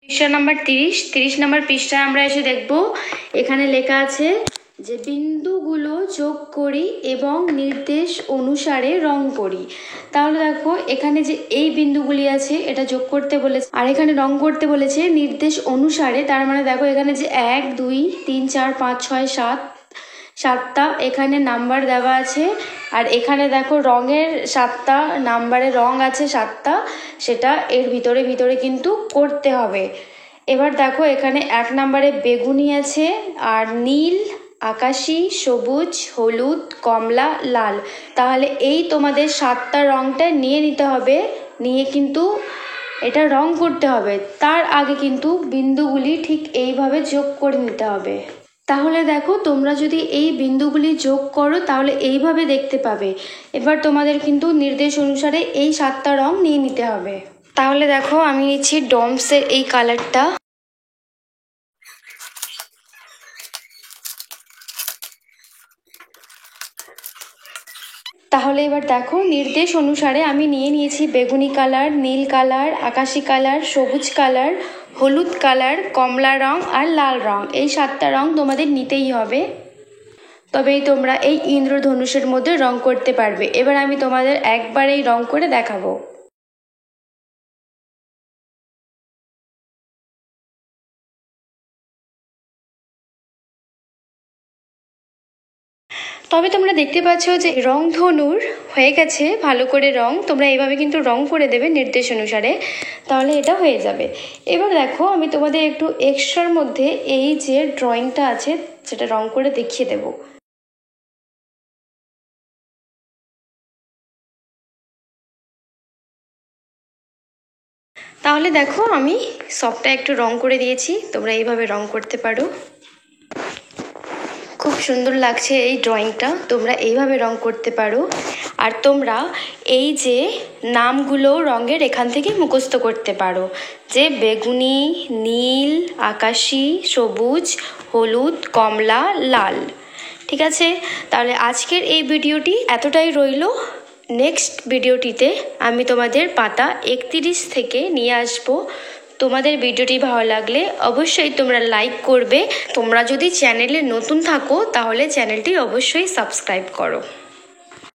পৃষ্ঠা নাম্বার 30 নম্বর পৃষ্ঠায় আমরা এসে দেখব এখানে লেখা আছে যে বিন্দুগুলো যোগ করি এবং নির্দেশ অনুসারে রং করি। তাহলে দেখো এখানে যে এই বিন্দুগুলি আছে এটা যোগ করতে বলেছে, আর এখানে রং করতে বলেছে নির্দেশ অনুসারে। তার মানে দেখো এখানে যে 1 2 3 4 5 6 7 7টা এখানে নাম্বার দেওয়া আছে, আর এখানে দেখো রঙের 7টা নাম্বারের রং আছে 7টা, সেটা এর ভিতরে কিন্তু করতে হবে। এবার দেখো এখানে 1 নাম্বারে বেগুনি আছে, আর নীল, আকাশি, সবুজ, হলুদ, কমলা, লাল। তাহলে এই তোমাদের 7টা রংটা নিয়ে নিতে হবে, নিয়ে কিন্তু এটা রং করতে হবে। তার আগে কিন্তু বিন্দুগুলি ঠিক এইভাবে যোগ করে নিতে হবে। তাহলে দেখো তোমরা যদি এই বিন্দুগুলি যোগ করো তাহলে এইভাবে দেখতে পাবে। এবার তোমাদের কিন্তু নির্দেশ অনুসারে এই 7টা রং নিয়ে নিতে হবে। তাহলে দেখো আমি নিচ্ছি ডমসের এই কালারটা। তাহলে এবার দেখো নির্দেশ অনুসারে আমি নিয়ে নিয়েছি বেগুনি কালার, নীল কালার, আকাশি কালার, সবুজ কালার, হলুদ কালার, কমলা রং আর লাল রং। এই 7টা রং তোমাদের নিতেই হবে, তবেই তোমরা এই ইন্দ্রধনুষের মধ্যে রং করতে পারবে। এবার আমি তোমাদের একবারেই রং করে দেখাবো। তবে তোমরা দেখতে পাচ্ছ যে রংধনুর হয়ে গেছে ভালো করে রং। তোমরা এইভাবে কিন্তু রং করে দেবে নির্দেশ অনুসারে, তাহলে এটা হয়ে যাবে। এবার দেখো আমি তোমাদের একটু এক্সট্রার মধ্যে এই যে ড্রয়িংটা আছে সেটা রং করে দেখিয়ে দেব। তাহলে দেখো আমি সবটা একটু রং করে দিয়েছি, তোমরা এইভাবে রং করতে পারো। খুব সুন্দর লাগছে এই ড্রয়িংটা, তোমরা এইভাবে রং করতে পারো। আর তোমরা এই যে নামগুলো রঙের এখান থেকে মুখস্থ করতে পারো, যে বেগুনি, নীল, আকাশি, সবুজ, হলুদ, কমলা, লাল। ঠিক আছে, তাহলে আজকের এই ভিডিওটি এতটাই রইল। নেক্সট ভিডিওটিতে আমি তোমাদের পাতা 31 থেকে নিয়ে আসবো। তোমাদের ভিডিওটি ভালো লাগলে অবশ্যই তোমরা লাইক করবে। তোমরা যদি চ্যানেলে নতুন থাকো তাহলে চ্যানেলটি অবশ্যই সাবস্ক্রাইব করো।